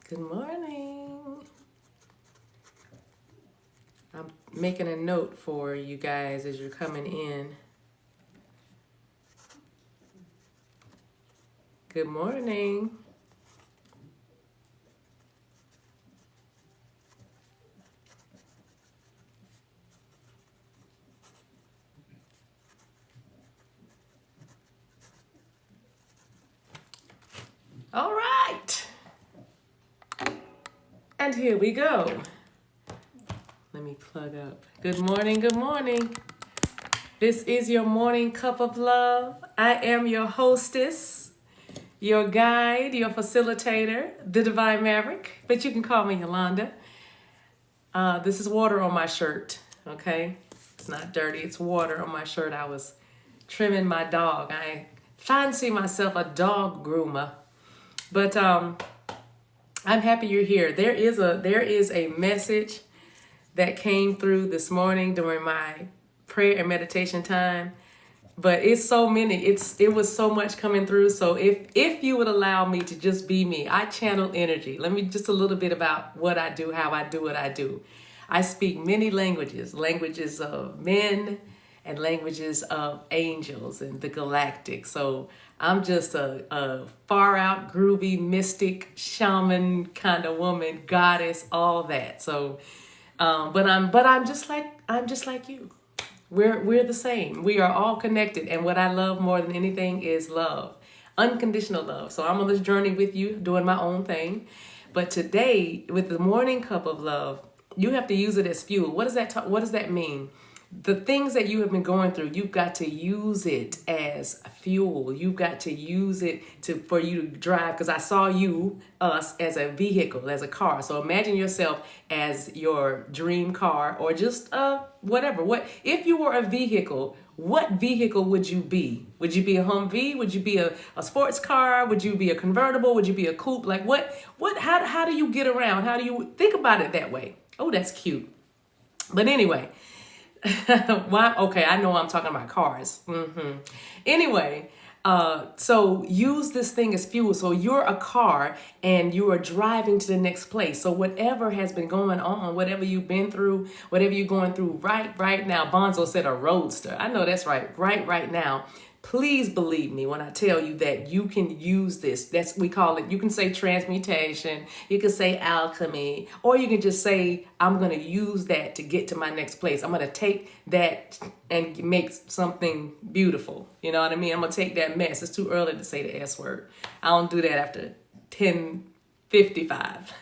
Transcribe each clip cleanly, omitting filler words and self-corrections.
Good morning. I'm making a note for you guys as you're coming in. Good morning. All right. And here we go. Let me plug up. Good morning. Good morning. This is your morning cup of love. I am your hostess, your guide, your facilitator, the Divine Maverick, but you can call me Yolanda. This is water on my shirt, okay? It's not dirty, it's water on my shirt. I was trimming my dog. I fancy myself a dog groomer, but I'm happy you're here. There is a message that came through this morning during my prayer and meditation time, but it's so many. It was so much coming through. So if you would allow me to just be me, I channel energy. Let me just a little bit about what I do, how I do what I do. I speak many languages of men and languages of angels and the galactic. So I'm just a far out, groovy, mystic, shaman kind of woman, goddess, all that. So, but I'm just like you. We're the same. We are all connected. And what I love more than anything is love, unconditional love. So I'm on this journey with you, doing my own thing. But today, with the morning cup of love, you have to use it as fuel. What does that mean? The things that you have been going through, you've got to use it as fuel. You've got to use it for you to drive. Because I saw us as a vehicle, as a car. So imagine yourself as your dream car, or just whatever. If you were a vehicle, what vehicle would you be? Would you be a Humvee? Would you be a sports car? Would you be a convertible? Would you be a coupe? Like how do you get around? How do you think about it that way? Oh, that's cute. But anyway. Why? Okay, I know I'm talking about cars. Anyway, so use this thing as fuel. So you're a car and you are driving to the next place. So whatever has been going on, whatever you've been through, whatever you're going through right now. Bonzo said a roadster. I know that's right. Right now. Please believe me when I tell you that you can use this. We call it, you can say transmutation, you can say alchemy, or you can just say, I'm going to use that to get to my next place. I'm going to take that and make something beautiful. You know what I mean? I'm going to take that mess. It's too early to say the S word. I don't do that after 10:55.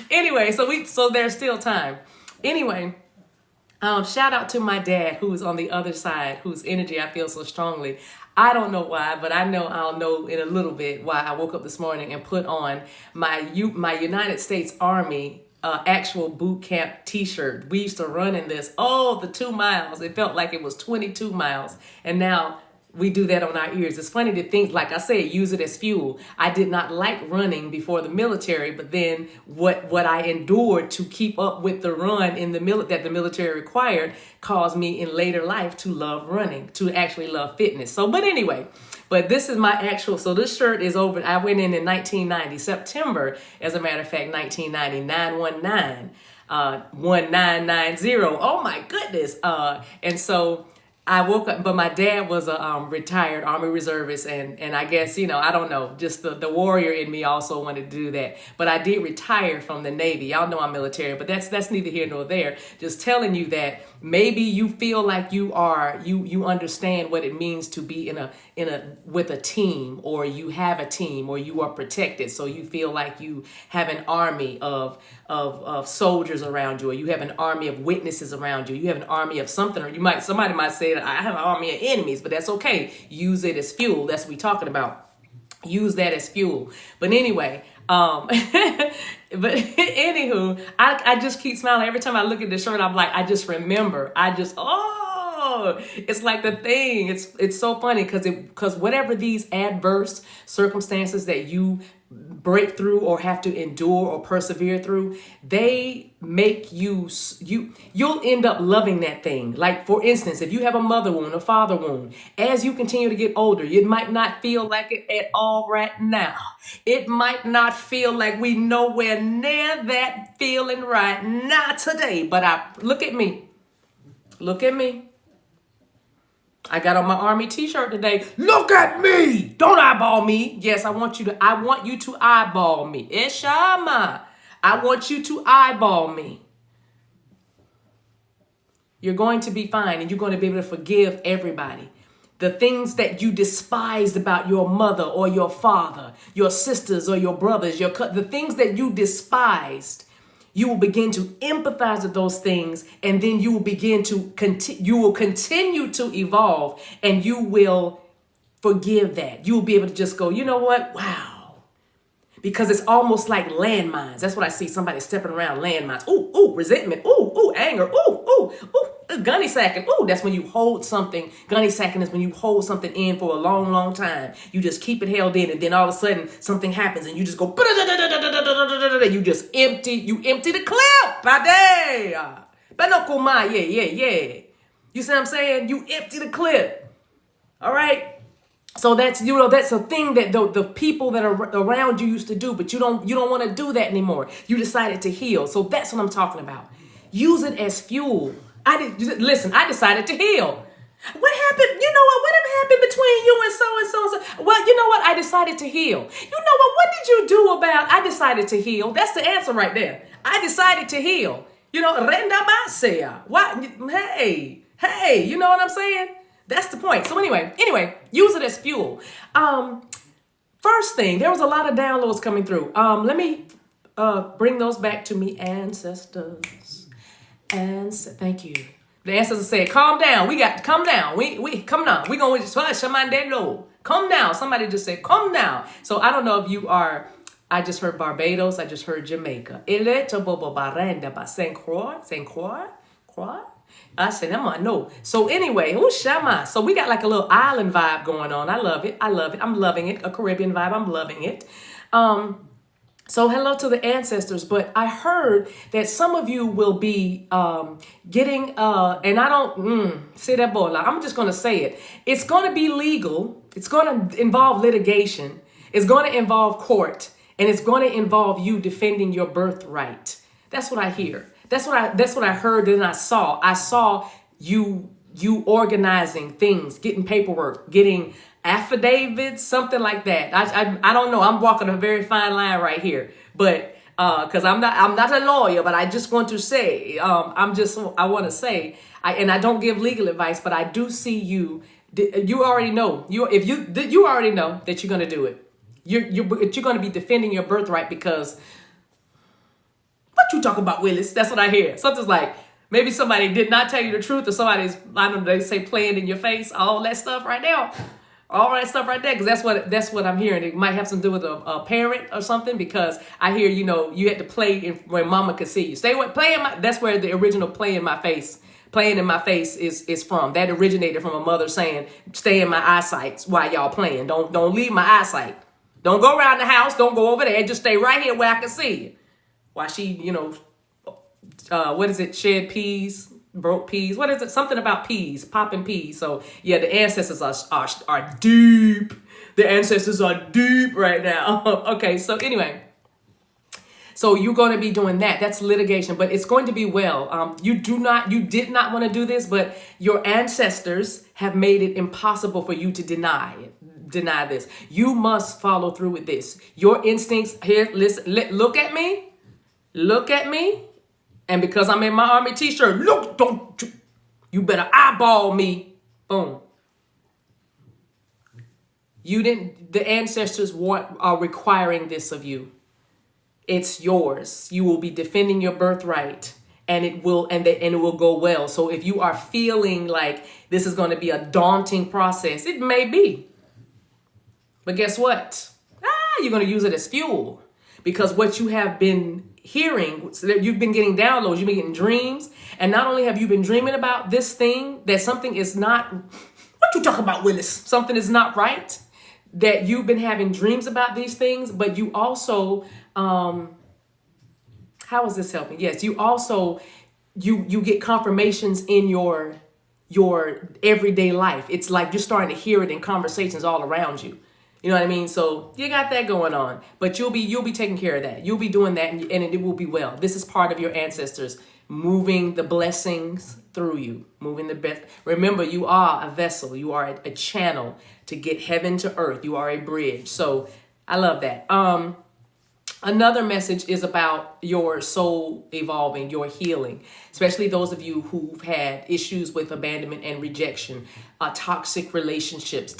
Anyway, so there's still time. Anyway. Shout out to my dad, who's on the other side, whose energy I feel so strongly. I don't know why, but I'll know in a little bit why I woke up this morning and put on my United States Army actual boot camp t-shirt. We used to run in this, the 2 miles. It felt like it was 22 miles. And now we do that on our ears. It's funny to think, like I said, use it as fuel. I did not like running before the military, but then what I endured to keep up with the run in that the military required caused me in later life to love running, to actually love fitness. So, but anyway, this is my actual, so this shirt is over. I went in 1990, September, as a matter of fact, 1990, 919, 1990. Oh my goodness. And so, I woke up, but my dad was a retired Army reservist, and I guess, I don't know, just the warrior in me also wanted to do that. But I did retire from the Navy. Y'all know I'm military, but that's neither here nor there. Just telling you that maybe you feel like you understand what it means to be with a team, or you have a team, or you are protected. So you feel like you have an army of soldiers around you, or you have an army of witnesses around you. You have an army of something, or somebody might say that I have an army of enemies, but that's okay. Use it as fuel. That's what we're talking about. Use that as fuel. But anyway, but anywho, I just keep smiling every time I look at the shirt. I'm like, I just remember. It's like the thing. It's so funny because whatever these adverse circumstances that you break through or have to endure or persevere through, they make you'll end up loving that thing. Like, for instance, if you have a mother wound, a father wound, as you continue to get older, it might not feel like it at all right now. It might not feel like we nowhere near that feeling right now today. But look at me. Look at me. I got on my Army t-shirt today. Look at me. Don't eyeball me. Yes, I want you to eyeball me. Ishama. I want you to eyeball me. You're going to be fine, and you're going to be able to forgive everybody. The things that you despised about your mother or your father, your sisters or your brothers, the things that you despised, you will begin to empathize with those things, and then you will begin to continue to evolve, and you will forgive that. You will be able to just go, you know what? Wow. Because it's almost like landmines. That's what I see, somebody stepping around landmines. Ooh, resentment. Ooh, anger. Ooh, gunny sacking. Ooh, that's when you hold something. Gunny sacking is when you hold something in for a long, long time. You just keep it held in, and then all of a sudden something happens, and you just go, you just empty the clip. Yeah. You see what I'm saying? You empty the clip. All right. So that's a thing that the people that are around you used to do, but you don't want to do that anymore. You decided to heal. So that's what I'm talking about. Use it as fuel. I decided to heal. What happened? You know what? Whatever happened between you and so and so? Well, you know what? I decided to heal. You know what? What did you do about? I decided to heal. That's the answer right there. I decided to heal. You know, renda basea. What? Hey, you know what I'm saying? That's the point. So anyway, use it as fuel. First thing, there was a lot of downloads coming through. Let me bring those back to me, ancestors. Thank you. The ancestors said, calm down. We got to come down. We come down. We going to come down. Somebody just said, come down. So I don't know if you are. I just heard Barbados. I just heard Jamaica. I said, no. So anyway, Shama. So we got like a little island vibe going on. I love it. I'm loving it. A Caribbean vibe. I'm loving it. So hello to the ancestors. But I heard that some of you will be getting, and I don't say that boy. I'm just going to say it. It's going to be legal. It's going to involve litigation. It's going to involve court. And it's going to involve you defending your birthright. That's what I hear. That's what I heard and I saw. I saw you organizing things, getting paperwork, getting affidavits, something like that. I don't know. I'm walking a very fine line right here, but because I'm not a lawyer, but I just want to say I want to say I don't give legal advice, but I do see you. You already know you already know that you're gonna do it. You're going to be defending your birthright because. What you talking about, Willis? That's what I hear. Something's like, maybe somebody did not tell you the truth, or somebody's, I don't know, they say playing in your face, all that stuff right now. All that stuff right there, because that's what I'm hearing. It might have something to do with a parent or something, because I hear, you had to play where mama could see you. That's where the original playing in my face is from. That originated from a mother saying, stay in my eyesight while y'all playing. Don't leave my eyesight. Don't go around the house. Don't go over there. Just stay right here where I can see you. Why she, what is it? Shed peas, broke peas. What is it? Something about peas, popping peas. So yeah, the ancestors are deep. The ancestors are deep right now. Okay, so anyway. So you're going to be doing that. That's litigation, but it's going to be well. You did not want to do this, but your ancestors have made it impossible for you to deny this. You must follow through with this. Your instincts here, listen, look at me. Look at me, and because I'm in my Army t-shirt, you better eyeball me. Boom. The ancestors are requiring this of you. It's yours. You will be defending your birthright, and it will go well. So if you are feeling like this is going to be a daunting process, it may be. But guess what? You're going to use it as fuel. because what you have been hearing, so that you've been getting downloads, you've been getting dreams. And not only have you been dreaming about this thing, that something is not, what you talking about, Willis? Something is not right, that you've been having dreams about these things, but you also, how is this helping? Yes, you also, you get confirmations in your everyday life. It's like you're starting to hear it in conversations all around you. You know what I mean? So you got that going on, but you'll be taking care of that. You'll be doing that, and it will be well. This is part of your ancestors moving the blessings through you, moving the best. Remember, you are a vessel. You are a channel to get heaven to earth. You are a bridge. So I love that. Another message is about your soul evolving, your healing, especially those of you who've had issues with abandonment and rejection, toxic relationships,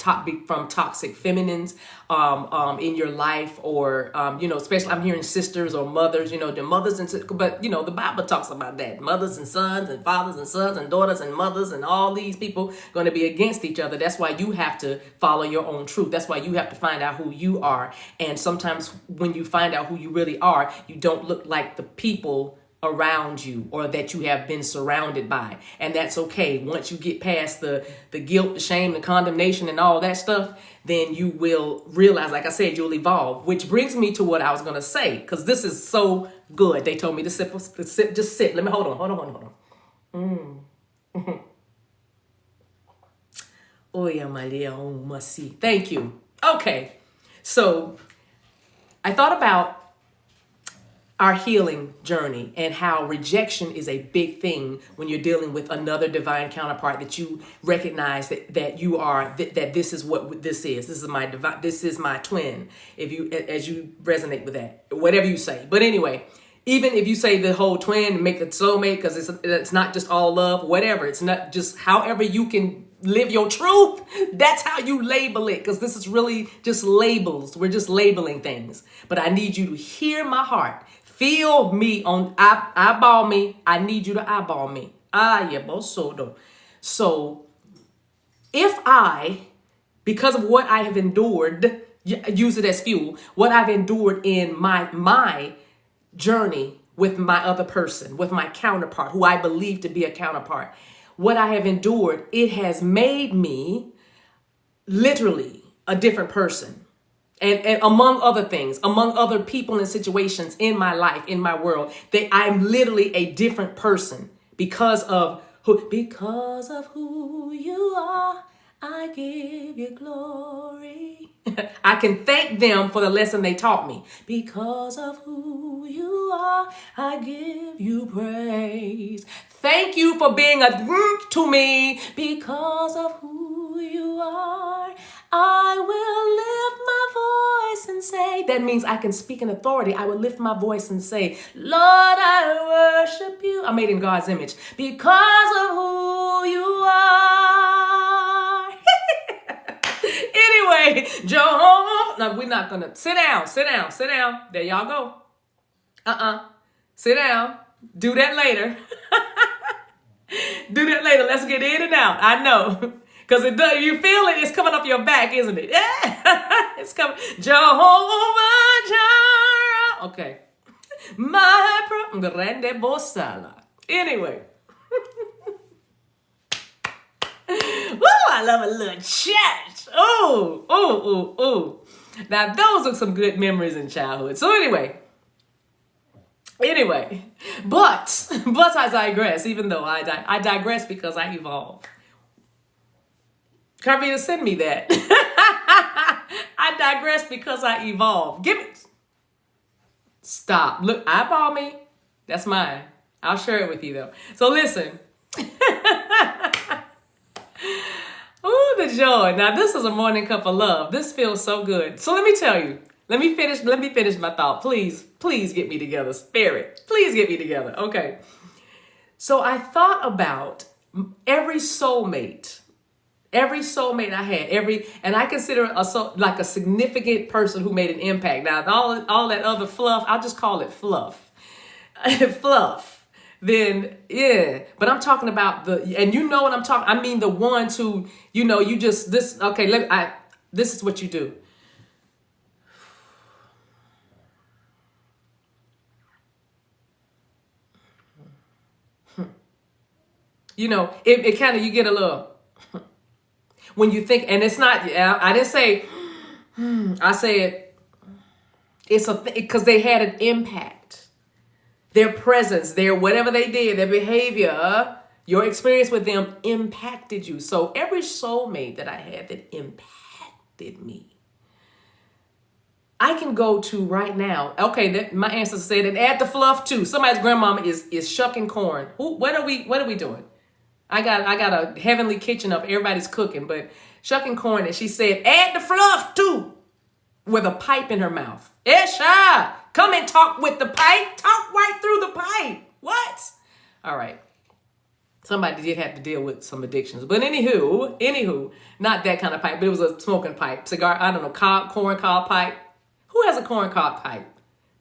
from toxic feminines in your life, or, especially I'm hearing sisters or mothers, the mothers and sisters, but, the Bible talks about that. Mothers and sons and fathers and sons and daughters and mothers and all these people going to be against each other. That's why you have to follow your own truth. That's why you have to find out who you are. And sometimes when you find out who you really are, you don't look like the people around you or that you have been surrounded by. And that's okay. Once you get past the guilt, the shame, the condemnation and all that stuff, then you will realize, like I said, you'll evolve. Which brings me to what I was going to say, because this is so good. They told me to sip, just sit. Let me, hold on. Oh, yeah, my dear, oh, must see. Thank you. Okay. So I thought about our healing journey and how rejection is a big thing when you're dealing with another divine counterpart, that you recognize that you are, that this is what this is. This is my twin. As you resonate with that, whatever you say. But anyway, even if you say the whole twin, make it soulmate, because it's not just all love, whatever. It's not just, however you can live your truth, that's how you label it, because this is really just labels. We're just labeling things. But I need you to hear my heart. Feel me eyeball me. I need you to eyeball me. So if because of what I have endured, use it as fuel, what I've endured in my journey with my other person, with my counterpart, who I believe to be a counterpart, what I have endured, it has made me literally a different person. And among other things, among other people and situations in my life, in my world, that I'm literally a different person because of who you are. I give you glory. I can thank them for the lesson they taught me. Because of who you are, I give you praise. Thank you for being a to me. Because of who you are, I will lift my voice and say, that means I can speak in authority. I will lift my voice and say, Lord, I worship you. I'm made in God's image because of who you are. Anyway, Jehovah. No, we're not going to sit down. There y'all go. Sit down. Do that later. Do that later. Let's get in and out. I know. Because it does, you feel it, it's coming up your back, isn't it? Yeah. It's coming. Jehovah Jireh. Okay. My grande bosala. Anyway. Woo, I love a little chat. Oh. Now, those are some good memories in childhood. So anyway, but I digress, even though I digress because I evolve. Carmina, send me that. I digress because I evolve. Give it. Stop. Look, eyeball me. That's mine. I'll share it with you though. So listen. Ooh, the joy. Now this is a morning cup of love. This feels so good. So let me tell you. Let me finish my thought. Please get me together. Spirit. Please get me together. Okay. So I thought about every soulmate I had, and I consider like a significant person who made an impact. Now, all that other fluff, I'll just call it fluff. Fluff. Then, yeah. But I'm talking about and you know what I'm talking, I mean the ones who, this is what you do. You know, it kind of, you get a little, when you think, and it's not, I didn't say, I said, it's because they had an impact. Their presence, their whatever they did, their behavior, your experience with them impacted you. So every soulmate that I had that impacted me, I can go to right now. Okay, my ancestors said, and add the fluff too. Somebody's grandmama is shucking corn. What are we doing? I got a heavenly kitchen up. Everybody's cooking, but shucking corn. And she said, add the fluff too, with a pipe in her mouth. Esha, come and talk with the pipe. Talk right through the pipe. What? All right. Somebody did have to deal with some addictions. But anywho, not that kind of pipe, but it was a smoking pipe. Cigar, I don't know, corn cob pipe. Who has a corn cob pipe?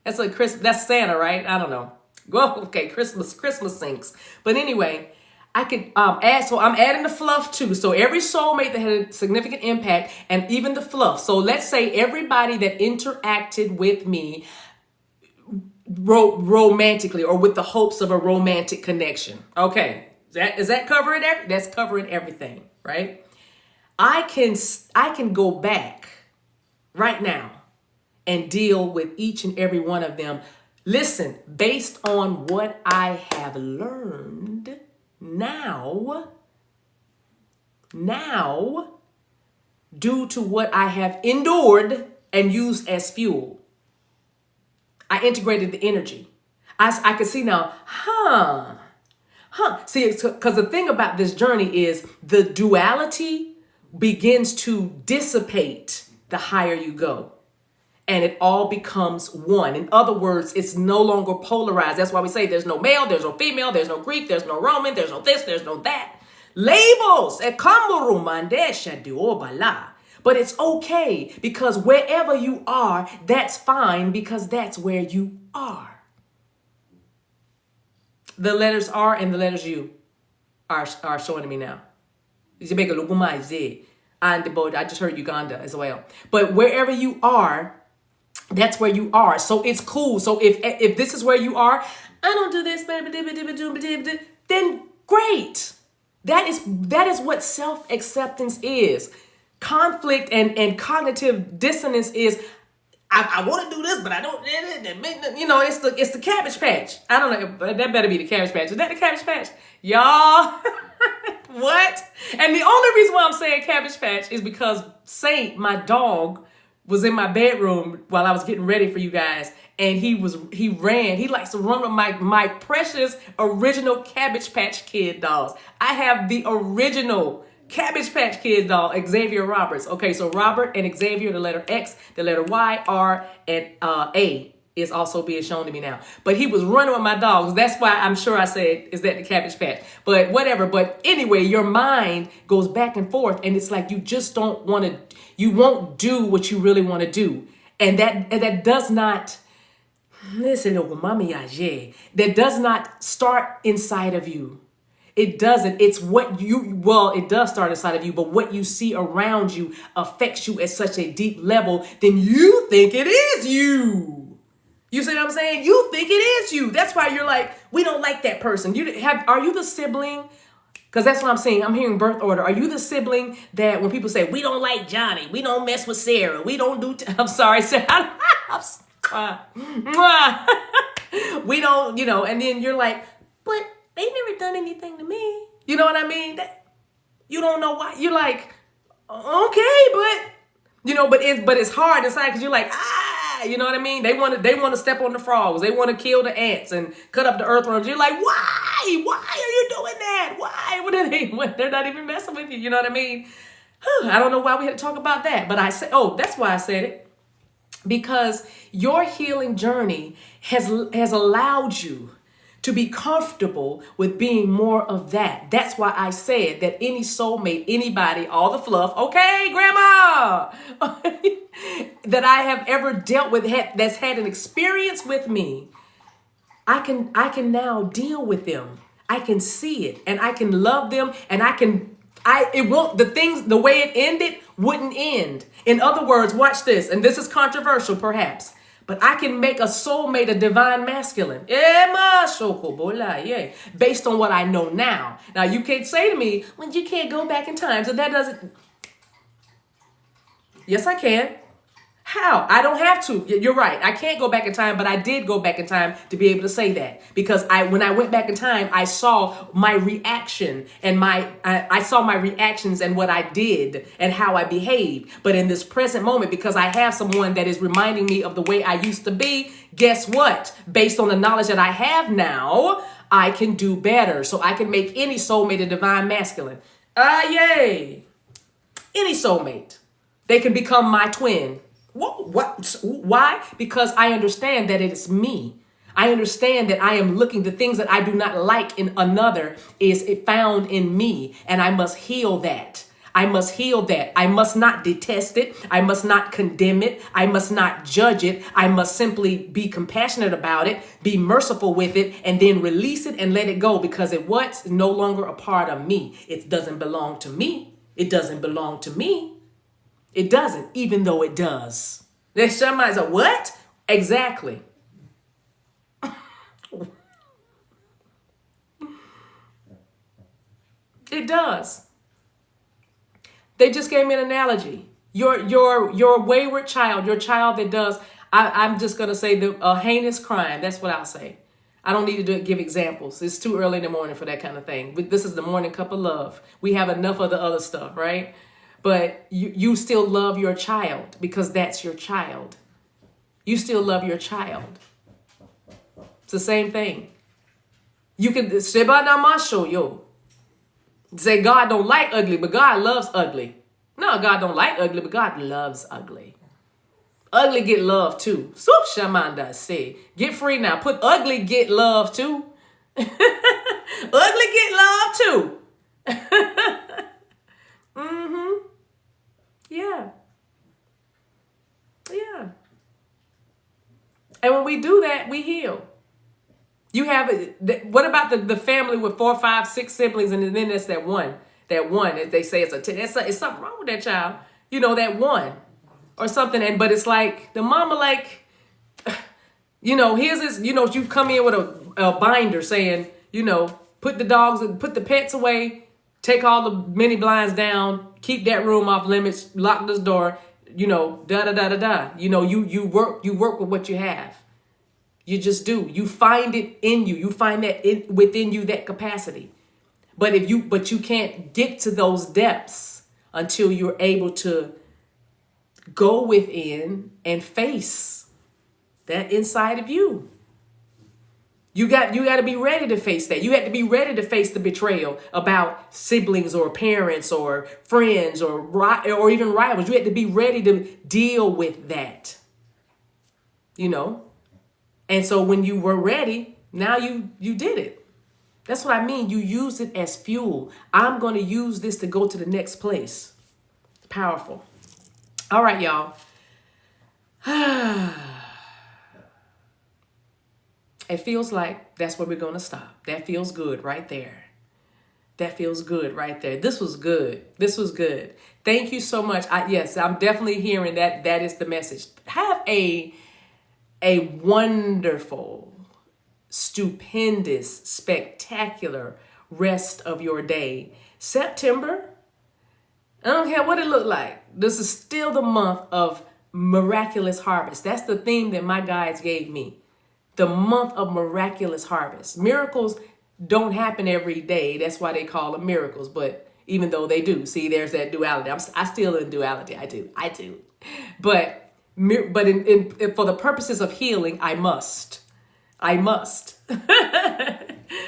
That's Santa, right? I don't know. Well, okay, Christmas sinks. But anyway, I could add, so I'm adding the fluff too. So every soulmate that had a significant impact, and even the fluff. So let's say everybody that interacted with me romantically or with the hopes of a romantic connection. Okay, is that covering everything? That's covering everything, right? I can go back right now and deal with each and every one of them. Listen, based on what I have learned now, due to what I have endured and used as fuel, I integrated the energy. I could see now, See, because the thing about this journey is the duality begins to dissipate the higher you go. And it all becomes one. In other words, it's no longer polarized. That's why we say there's no male, there's no female, there's no Greek, there's no Roman, there's no this, there's no that. Labels. But it's okay because wherever you are, that's fine because that's where you are. The letters R and the letters U are showing to me now. I just heard Uganda as well. But wherever you are, that's where you are. So it's cool. So if this is where you are, I don't do this, then great. That is what self-acceptance is. Conflict and cognitive dissonance is, I want to do this, but I don't, you know, it's the Cabbage Patch. I don't know, but that better be the Cabbage Patch. Is that the Cabbage Patch? Y'all, what? And the only reason why I'm saying Cabbage Patch is because Saint, my dog, was in my bedroom while I was getting ready for you guys. And he likes to run with my precious original Cabbage Patch Kid dolls. I have the original Cabbage Patch Kid doll, Xavier Roberts. Okay, so Robert and Xavier, the letter X, the letter Y, R, and A is also being shown to me now. But he was running with my dogs. That's why I'm sure I said, is that the Cabbage Patch? But whatever. But anyway, your mind goes back and forth. And it's like you just don't want to, you won't do what you really want to do. And that does not, that does not start inside of you. It doesn't. It's what it does start inside of you, but what you see around you affects you at such a deep level, then you think it is you. You see what I'm saying? You think it is you. That's why you're like, we don't like that person. Are you the sibling? Because that's what I'm saying. I'm hearing birth order. Are you the sibling that when people say, we don't like Johnny, we don't mess with Sarah, we don't do, I'm sorry, Sarah. We don't, and then you're like, but they never done anything to me. You know what I mean? You don't know why. You're like, okay, but it's hard inside because you're like, you know what I mean? They want to step on the frogs. They want to kill the ants and cut up the earthworms. You're like, why? Why are you doing that? Why? What are they? They're not even messing with you. You know what I mean? I don't know why we had to talk about that, but I said, that's why I said it. Because your healing journey has allowed you to be comfortable with being more of that. That's why I said that any soulmate, anybody, all the fluff, okay, grandma, that I have ever dealt with that's had an experience with me, I can now deal with them. I can see it and I can love them and the way it ended wouldn't end. In other words, watch this, and this is controversial perhaps, But I can make a soulmate a divine masculine. Based on what I know now. Now, you can't say to me, well, you can't go back in time. So that doesn't. Yes, I can. How? I don't have to. You're right. I can't go back in time, but I did go back in time to be able to say that. Because when I went back in time, I saw my reaction and I saw my reactions and what I did and how I behaved. But in this present moment, because I have someone that is reminding me of the way I used to be, guess what? Based on the knowledge that I have now, I can do better. So I can make any soulmate a divine masculine. Yay! Any soulmate. They can become my twin. What? Why? Because I understand that it's me. I understand that I am looking, the things that I do not like in another is it found in me. And I must heal that. I must heal that. I must not detest it. I must not condemn it. I must not judge it. I must simply be compassionate about it, be merciful with it, and then release it and let it go because it was no longer a part of me. It doesn't belong to me. It doesn't belong to me. It doesn't, even though it does. There's somebody's like, what? Exactly. It does. They just gave me an analogy. Your wayward child, your child that does, I'm just going to say a heinous crime. That's what I'll say. I don't need to give examples. It's too early in the morning for that kind of thing. This is the morning cup of love. We have enough of the other stuff, right? But you still love your child because that's your child. You still love your child. It's the same thing. You can say God don't like ugly, but God loves ugly. No, God don't like ugly, but God loves ugly. Ugly get love too. So Shamanda say, get free now. Put ugly get love too. Ugly get love too. Yeah. Yeah. And when we do that, we heal. You have what about the family with 4, 5, 6 siblings, and then there's that one. That one, they say it's something wrong with that child. You know, that one or something. But it's like the mama, like, you know, here's this. You know, you come in with a binder saying, you know, put the pets away, take all the mini blinds down, keep that room off limits, lock this door. You know, da da da da da. You know, you work with what you have. You just do. You find it in you. You find that within you, that capacity. But you can't get to those depths until you're able to go within and face that inside of you. You got to be ready to face that. You have to be ready to face the betrayal about siblings or parents or friends or even rivals. You have to be ready to deal with that. You know? And so when you were ready, now you did it. That's what I mean. You use it as fuel. I'm going to use this to go to the next place. Powerful. All right, y'all. It feels like that's where we're going to stop. That feels good right there. That feels good right there. This was good. This was good. Thank you so much. Yes, I'm definitely hearing that. That is the message. Have a wonderful, stupendous, spectacular rest of your day. September, I don't care what it looked like. This is still the month of miraculous harvest. That's the theme that my guides gave me. The month of miraculous harvest. Miracles don't happen every day. That's why they call them miracles. But even though they do, see, there's that duality. I still in duality. I do. But for the purposes of healing, I must.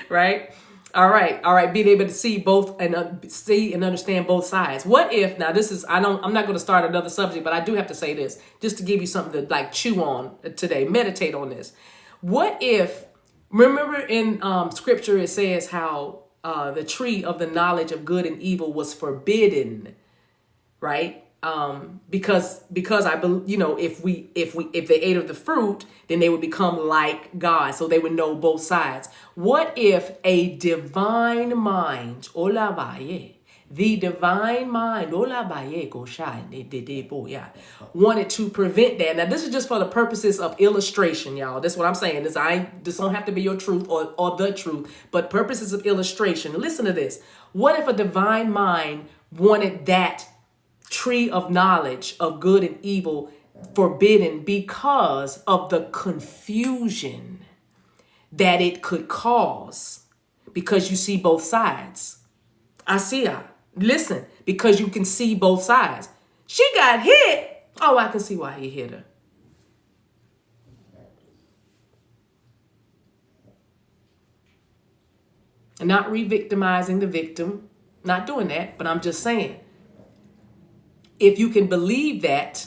Right? All right. Being able to see both and see and understand both sides. What if, now this is, I'm not going to start another subject, but I do have to say this just to give you something to like chew on today, meditate on this. What if, remember in scripture, it says how the tree of the knowledge of good and evil was forbidden, right? Because I believe, you know, if they ate of the fruit, then they would become like God. So they would know both sides. What if a divine mind, The divine mind wanted to prevent that. Now, this is just for the purposes of illustration, y'all. That's what I'm saying. This don't have to be your truth or the truth, but purposes of illustration. Listen to this. What if a divine mind wanted that tree of knowledge of good and evil forbidden because of the confusion that it could cause? Because you see both sides. I see her. Listen, because you can see both sides. She got hit. Oh, I can see why he hit her. And not re-victimizing the victim. Not doing that, but I'm just saying. If you can believe that,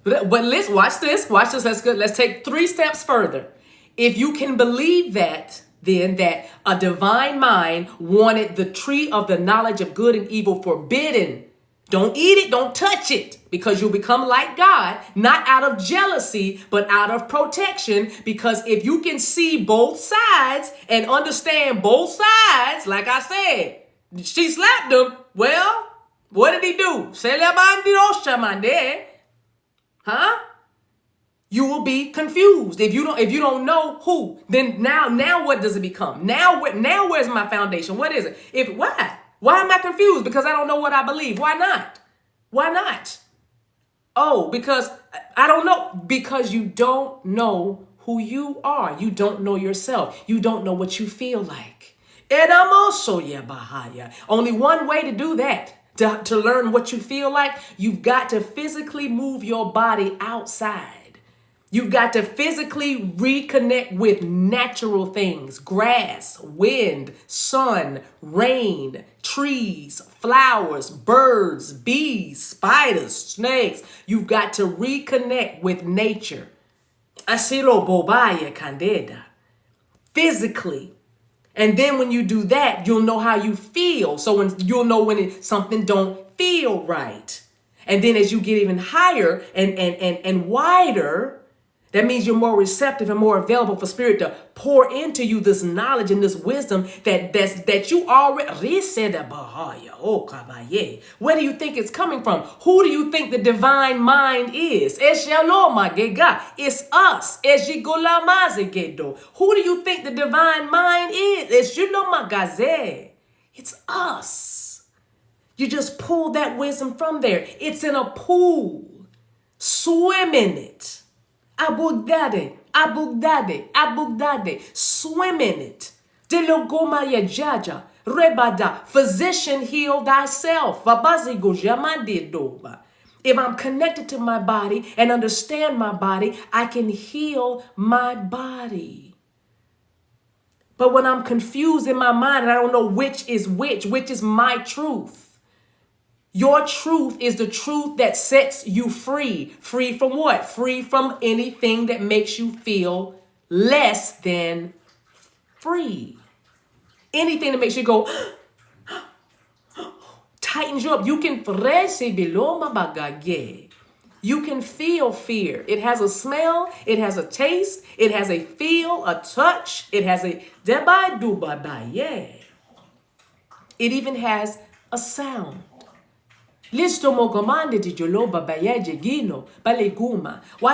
but let's watch this. That's good. Let's take 3 steps further. If you can believe that, then that a divine mind wanted the tree of the knowledge of good and evil forbidden. Don't eat it, don't touch it, because you'll become like God, not out of jealousy, but out of protection. Because if you can see both sides and understand both sides, like I said, she slapped him. Well, what did he do? Huh? You will be confused if you don't know who. Then now what does it become? Now where's my foundation? What is it? Why am I confused? Because I don't know what I believe. Why not? Why not? Oh, because I don't know. Because you don't know who you are. You don't know yourself. You don't know what you feel like. And I'm also Bahaya. Only one way to do that. To learn what you feel like, you've got to physically move your body outside. You've got to physically reconnect with natural things: grass, wind, sun, rain, trees, flowers, birds, bees, spiders, snakes. You've got to reconnect with nature. Asiro bobaya candida. Physically. And then when you do that, you'll know how you feel. So you'll know when something don't feel right. And then as you get even higher and wider, that means you're more receptive and more available for spirit to pour into you this knowledge and this wisdom that you already said. Where do you think it's coming from? Who do you think the divine mind is? It's us. Who do you think the divine mind is? It's us. You just pull that wisdom from there. It's in a pool. Swim in it. Abugdade. Swim in it. Delogomaya jaja. Rebada. Physician, heal thyself. If I'm connected to my body and understand my body, I can heal my body. But when I'm confused in my mind and I don't know which is my truth. Your truth is the truth that sets you free. Free from what? Free from anything that makes you feel less than free. Anything that makes you go, tightens you up. You can feel fear. It has a smell. It has a taste. It has a feel, a touch. It has a it even has a sound. Why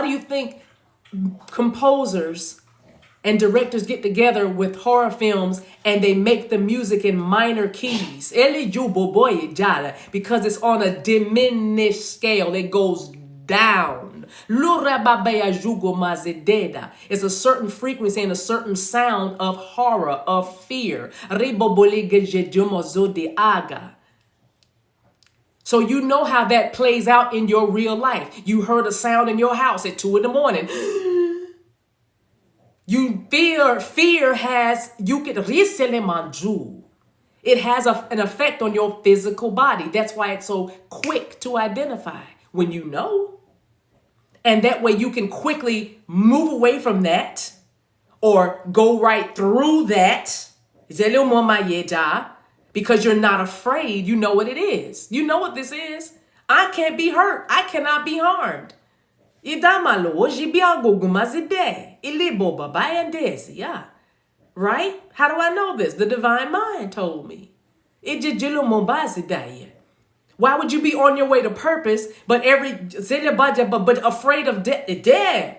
do you think composers and directors get together with horror films and they make the music in minor keys? Because it's on a diminished scale. It goes down. It's a certain frequency and a certain sound of horror, of fear. So you know how that plays out in your real life. You heard a sound in your house at 2 a.m. Fear has, it has an effect on your physical body. That's why it's so quick to identify when you know. And that way you can quickly move away from that or go right through that. Because you're not afraid. You know what it is. You know what this is. I can't be hurt. I cannot be harmed. Right? How do I know this? The divine mind told me. Why would you be on your way to purpose, but afraid of death?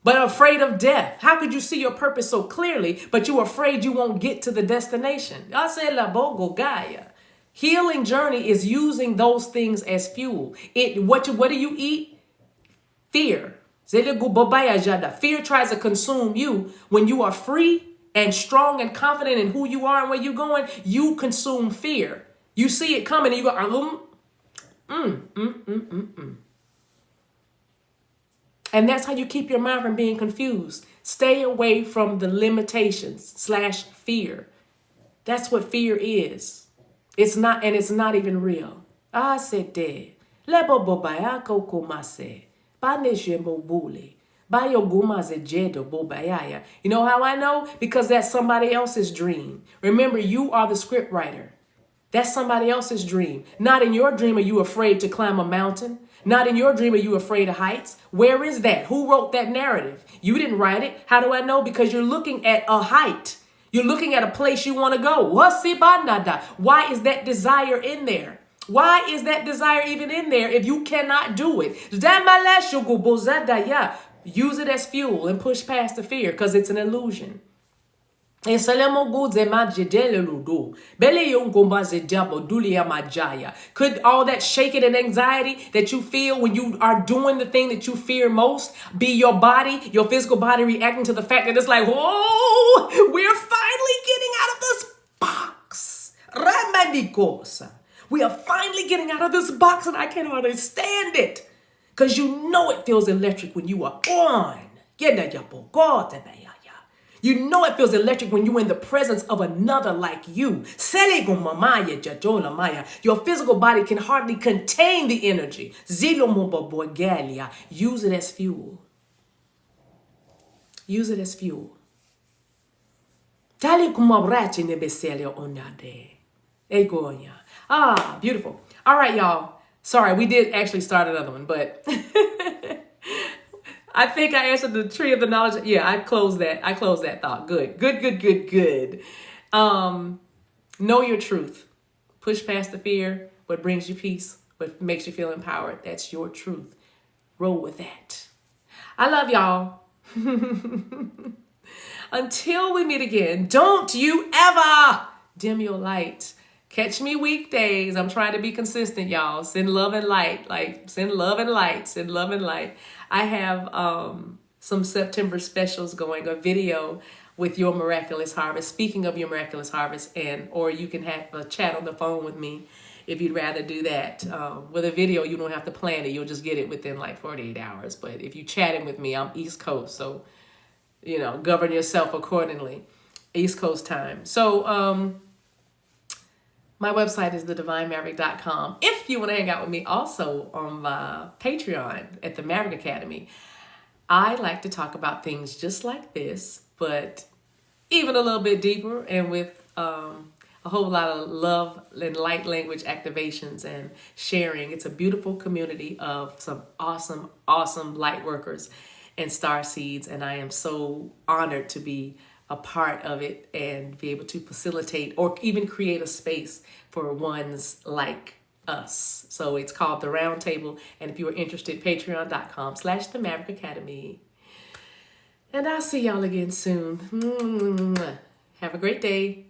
But afraid of death. How could you see your purpose so clearly, but you're afraid you won't get to the destination? Healing journey is using those things as fuel. What do you eat? Fear. Fear tries to consume you. When you are free and strong and confident in who you are and where you're going, you consume fear. You see it coming and you go, And that's how you keep your mind from being confused. Stay away from the limitations / fear. That's what fear is. It's not, and it's not even real. I said that. You know how I know? Because that's somebody else's dream. Remember, you are the script writer. That's somebody else's dream. Not in your dream are you afraid to climb a mountain. Not in your dream are you afraid of heights. Where is that? Who wrote that narrative? You didn't write it. How do I know? Because you're looking at a height. You're looking at a place you want to go. Why is that desire in there? Why is that desire even in there if you cannot do it? Use it as fuel and push past the fear because it's an illusion. Could all that shaking and anxiety that you feel when you are doing the thing that you fear most be your body, your physical body reacting to the fact that it's like, whoa, we're finally getting out of this box. We are finally getting out of this box and I can't understand it. Because you know it feels electric when you are on. You know it feels electric when you're in the presence of another like you. Your physical body can hardly contain the energy. Use it as fuel. Use it as fuel. Ah, beautiful. All right, y'all. Sorry, we did actually start another one, but I think I answered the tree of the knowledge. Yeah, I closed that thought. Good. Know your truth. Push past the fear. What brings you peace, what makes you feel empowered. That's your truth. Roll with that. I love y'all. Until we meet again, don't you ever dim your light. Catch me weekdays. I'm trying to be consistent, y'all. Send love and light. Send love and light. Send love and light. I have some September specials going, a video with your miraculous harvest. Speaking of your miraculous harvest, or you can have a chat on the phone with me if you'd rather do that. With a video, you don't have to plan it. You'll just get it within like 48 hours. But if you chatting with me, I'm East Coast. So, govern yourself accordingly. East Coast time. So, my website is TheDivineMaverick.com. If you want to hang out with me also on my Patreon at the Maverick Academy, I like to talk about things just like this, but even a little bit deeper and with a whole lot of love and light language activations and sharing. It's a beautiful community of some awesome, awesome light workers and star seeds, and I am so honored to be a part of it and be able to facilitate or even create a space for ones like us. So it's called The Round Table. And if you are interested, patreon.com/the Maverick Academy. And I'll see y'all again soon. Have a great day.